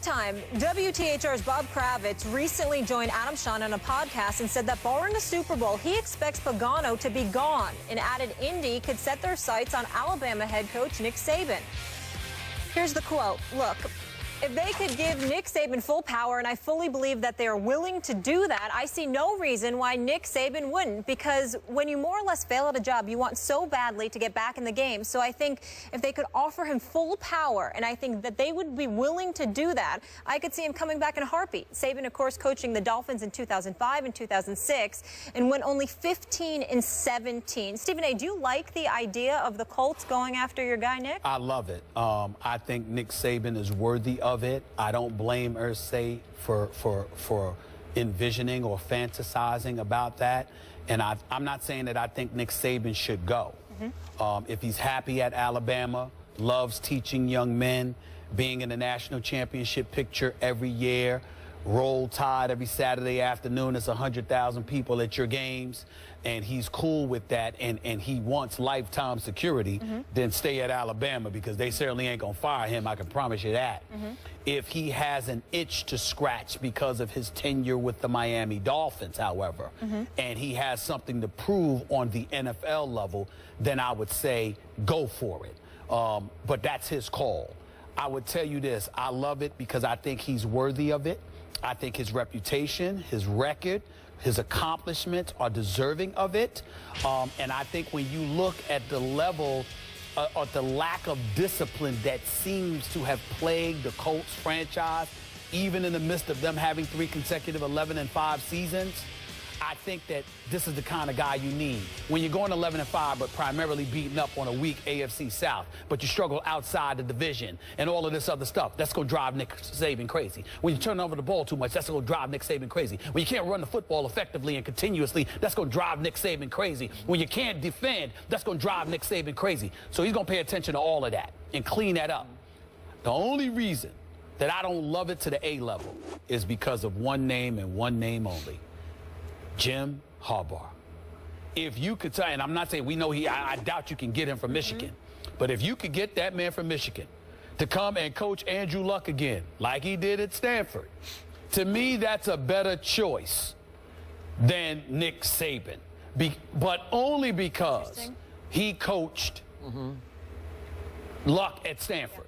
time, WTHR's Bob Kravitz recently joined Adam Shawn on a podcast and said that barring a Super Bowl, he expects Pagano to be gone, and added Indy could set their sights on Alabama head coach Nick Saban. Here's the quote. Look, if they could give Nick Saban full power, and I fully believe that they are willing to do that, I see no reason why Nick Saban wouldn't, because when you more or less fail at a job, you want so badly to get back in the game. So I think if they could offer him full power, and I think that they would be willing to do that, I could see him coming back in a heartbeat. Saban, of course, coaching the Dolphins in 2005 and 2006, and went only 15-17. Stephen A., do you like the idea of the Colts going after your guy, Nick? I love it. I think Nick Saban is worthy of it. I don't blame Irsay for envisioning or fantasizing about that. And I'm not saying that I think Nick Saban should go. If he's happy at Alabama, loves teaching young men, being in the national championship picture every year, Roll Tide every Saturday afternoon, it's 100,000 people at your games, and he's cool with that, and he wants lifetime security, then stay at Alabama, because they certainly ain't gonna fire him, I can promise you that. If he has an itch to scratch because of his tenure with the Miami Dolphins, however, and he has something to prove on the NFL level, then I would say go for it. But that's his call. I would tell you this, I love it because I think he's worthy of it. I think his reputation, his record, his accomplishments are deserving of it. And I think when you look at the level or the lack of discipline that seems to have plagued the Colts franchise, even in the midst of them having 3 consecutive 11-5 seasons, I think that this is the kind of guy you need. When you're going 11-5, but primarily beating up on a weak AFC South, but you struggle outside the division and all of this other stuff, that's going to drive Nick Saban crazy. When you turn over the ball too much, that's going to drive Nick Saban crazy. When you can't run the football effectively and continuously, that's going to drive Nick Saban crazy. When you can't defend, that's going to drive Nick Saban crazy. So he's going to pay attention to all of that and clean that up. The only reason that I don't love it to the A level is because of one name and one name only. Jim Harbaugh. If you could tell, and I'm not saying we know I doubt you can get him from Michigan, but if you could get that man from Michigan to come and coach Andrew Luck again, like he did at Stanford, to me, that's a better choice than Nick Saban. But only because he coached Luck at Stanford.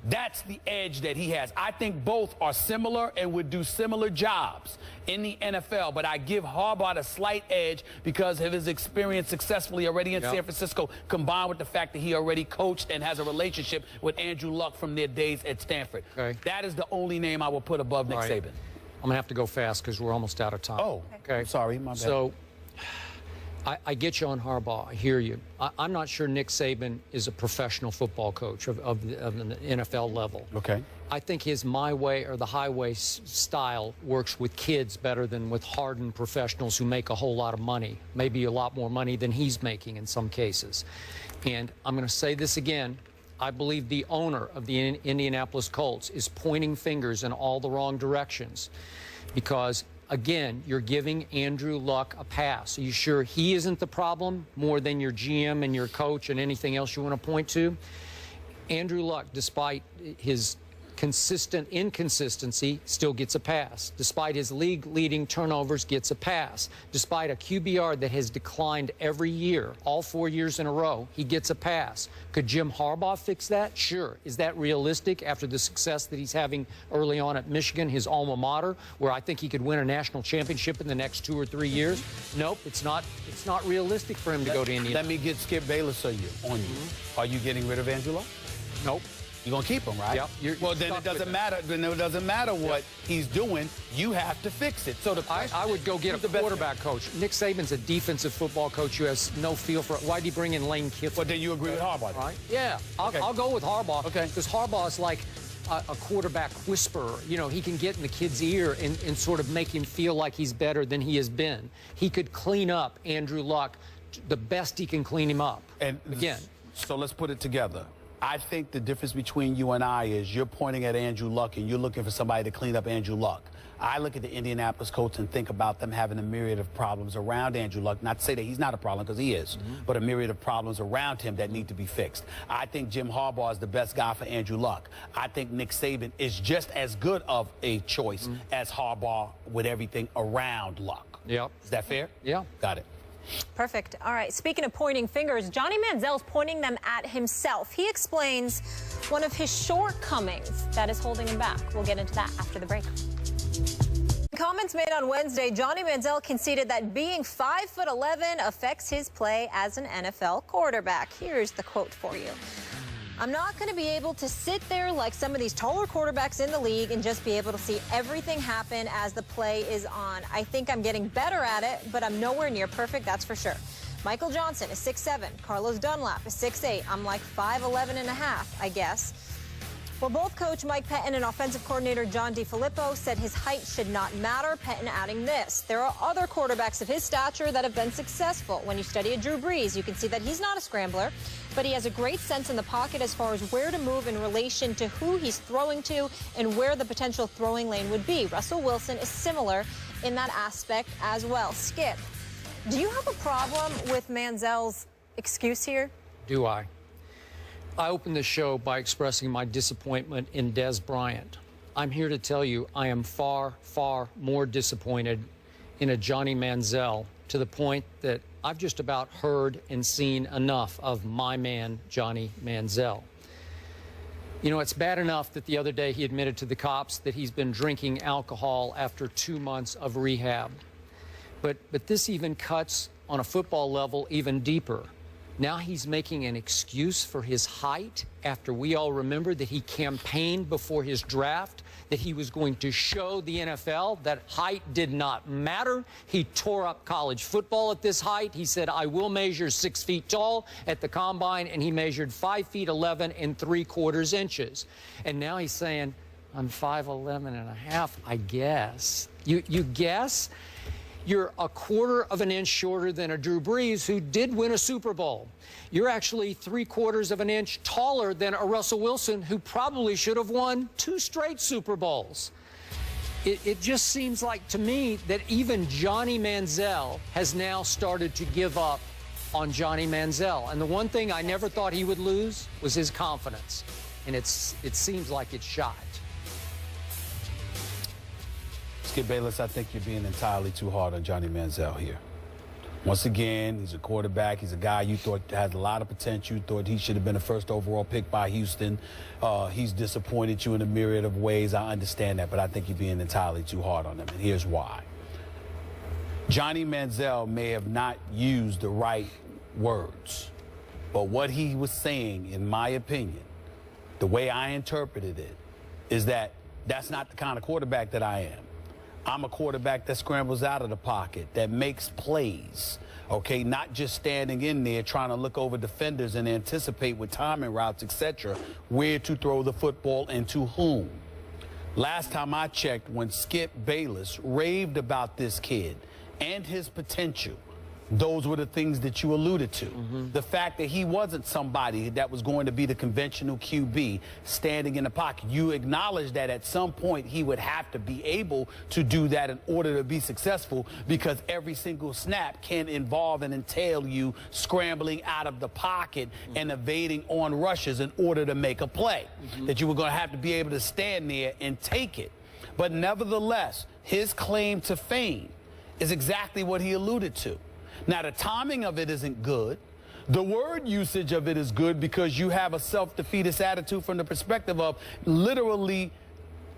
That's the edge that he has. I think both are similar and would do similar jobs in the NFL, but I give Harbaugh a slight edge because of his experience successfully already in San Francisco, combined with the fact that he already coached and has a relationship with Andrew Luck from their days at Stanford. That is the only name I will put above Nick Saban. I'm going to have to go fast because we're almost out of time. Oh, okay. Sorry, my bad. So I get you on Harbaugh. I hear you. I'm not sure Nick Saban is a professional football coach of an NFL level. Okay. I think his my way or the highway style works with kids better than with hardened professionals who make a whole lot of money, maybe a lot more money than he's making in some cases. And I'm going to say this again. I believe the owner of the Indianapolis Colts is pointing fingers in all the wrong directions because, again, you're giving Andrew Luck a pass. Are you sure he isn't the problem more than your GM and your coach and anything else you want to point to? Andrew Luck, despite his consistent inconsistency, still gets a pass. Despite his league-leading turnovers, gets a pass. Despite a QBR that has declined every year, all 4 years in a row, he gets a pass. Could Jim Harbaugh fix that? Sure. Is that realistic after the success that he's having early on at Michigan, his alma mater, where I think he could win a national championship in the next 2 or 3 years? Nope, it's not realistic for him to go to Indiana. Let me get Skip Bayless on you. Are you getting rid of Andrew Luck? Nope. You're going to keep him, right? Yep. Well, then it doesn't matter. Then it doesn't matter what he's doing. You have to fix it. So I would go get a quarterback coach. Nick Saban's a defensive football coach who has no feel for it. Why did he bring in Lane Kiffin? Well, then you agree with Harbaugh, right? Yeah. I'll go with Harbaugh. Okay. Because Harbaugh is like a quarterback whisperer. You know, he can get in the kid's ear and sort of make him feel like he's better than he has been. He could clean up Andrew Luck the best he can clean him up. And again. So let's put it together. I think the difference between you and I is you're pointing at Andrew Luck and you're looking for somebody to clean up Andrew Luck. I look at the Indianapolis Colts and think about them having a myriad of problems around Andrew Luck. Not to say that he's not a problem, because he is, but a myriad of problems around him that need to be fixed. I think Jim Harbaugh is the best guy for Andrew Luck. I think Nick Saban is just as good of a choice as Harbaugh with everything around Luck. Yep. Is that fair? Yeah. Got it. Perfect. All right. Speaking of pointing fingers, Johnny Manziel's pointing them at himself. He explains one of his shortcomings that is holding him back. We'll get into that after the break. In comments made on Wednesday, Johnny Manziel conceded that being 5'11" affects his play as an NFL quarterback. Here's the quote for you. I'm not going to be able to sit there like some of these taller quarterbacks in the league and just be able to see everything happen as the play is on. I think I'm getting better at it, but I'm nowhere near perfect, that's for sure. Michael Johnson is 6'7". Carlos Dunlap is 6'8". I'm like 5'11 and a half, I guess. Well, both coach Mike Pettin and offensive coordinator John DeFilippo said his height should not matter, Pettin adding this. There are other quarterbacks of his stature that have been successful. When you study a Drew Brees, you can see that he's not a scrambler, but he has a great sense in the pocket as far as where to move in relation to who he's throwing to and where the potential throwing lane would be. Russell Wilson is similar in that aspect as well. Skip, do you have a problem with Manziel's excuse here? Do I? I opened the show by expressing my disappointment in Dez Bryant. I'm here to tell you I am far, far more disappointed in a Johnny Manziel, to the point that I've just about heard and seen enough of my man, Johnny Manziel. You know, it's bad enough that the other day he admitted to the cops that he's been drinking alcohol after 2 months of rehab. But this even cuts on a football level even deeper. Now he's making an excuse for his height after we all remember that he campaigned before his draft that he was going to show the NFL that height did not matter. He tore up college football at this height. He said, I will measure 6 feet tall at the combine, and he measured 5'11" 3/4 inches. And now he's saying, I'm 5'11" and a half, I guess. You guess? You're a 1/4 of an inch shorter than a Drew Brees, who did win a Super Bowl. You're actually 3/4 of an inch taller than a Russell Wilson, who probably should have won 2 straight Super Bowls. It just seems like to me that even Johnny Manziel has now started to give up on Johnny Manziel. And the one thing I never thought he would lose was his confidence. And it seems like it's shot. Skip Bayless, I think you're being entirely too hard on Johnny Manziel here. Once again, he's a quarterback. He's a guy you thought has a lot of potential. You thought he should have been a first overall pick by Houston. He's disappointed you in a myriad of ways. I understand that, but I think you're being entirely too hard on him, and here's why. Johnny Manziel may have not used the right words, but what he was saying, in my opinion, the way I interpreted it, is that that's not the kind of quarterback that I am. I'm a quarterback that scrambles out of the pocket, that makes plays, okay? Not just standing in there trying to look over defenders and anticipate with timing routes, etc., where to throw the football and to whom. Last time I checked, when Skip Bayless raved about this kid and his potential, those were the things that you alluded to. The fact that he wasn't somebody that was going to be the conventional QB standing in the pocket. You acknowledge that at some point he would have to be able to do that in order to be successful, because every single snap can involve and entail you scrambling out of the pocket and evading on rushes in order to make a play. That you were going to have to be able to stand there and take it. But nevertheless, his claim to fame is exactly what he alluded to. Now, the timing of it isn't good. The word usage of it is good, because you have a self-defeatist attitude from the perspective of literally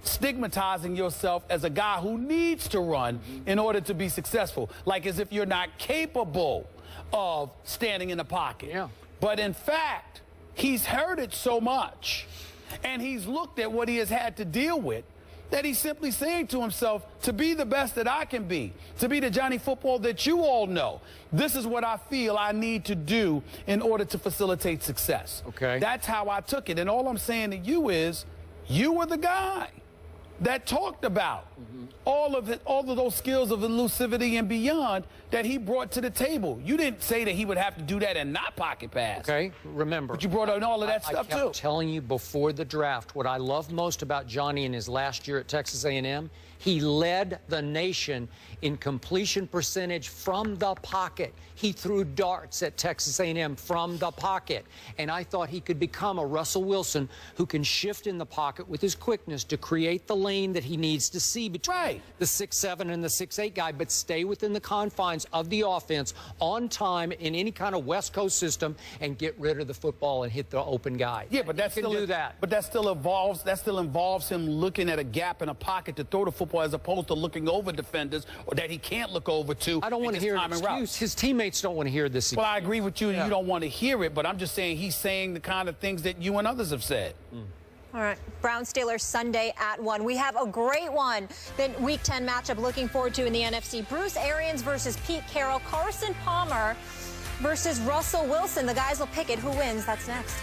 stigmatizing yourself as a guy who needs to run in order to be successful, like as if you're not capable of standing in the pocket. Yeah. But in fact, he's heard it so much, and he's looked at what he has had to deal with, that he's simply saying to himself, to be the best that I can be, to be the Johnny Football that you all know, this is what I feel I need to do in order to facilitate success. Okay. That's how I took it. And all I'm saying to you is, you were the guy that talked about all of those skills of elusivity and beyond that he brought to the table. You didn't say that he would have to do that and not pocket pass. Okay, remember. But you brought in all of that stuff, I kept too. telling you before the draft, what I love most about Johnny in his last year at Texas A&M, he led the nation in completion percentage from the pocket. He threw darts at Texas A&M from the pocket. And I thought he could become a Russell Wilson who can shift in the pocket with his quickness to create the lane that he needs to see between the 6'7" and the 6'8" guy, but stay within the confines of the offense on time in any kind of West Coast system and get rid of the football and hit the open guy. Yeah, but that still do that. But that still involves him looking at a gap in a pocket to throw the football as opposed to looking over defenders or that he can't look over to. I don't want to hear an excuse. His teammates don't want to hear this. Well, I agree with you. Yeah. You don't want to hear it, but I'm just saying he's saying the kind of things that you and others have said. All right, Browns-Steelers Sunday at 1. We have a great one. The Week 10 matchup looking forward to in the NFC. Bruce Arians versus Pete Carroll. Carson Palmer versus Russell Wilson. The guys will pick it. Who wins? That's next.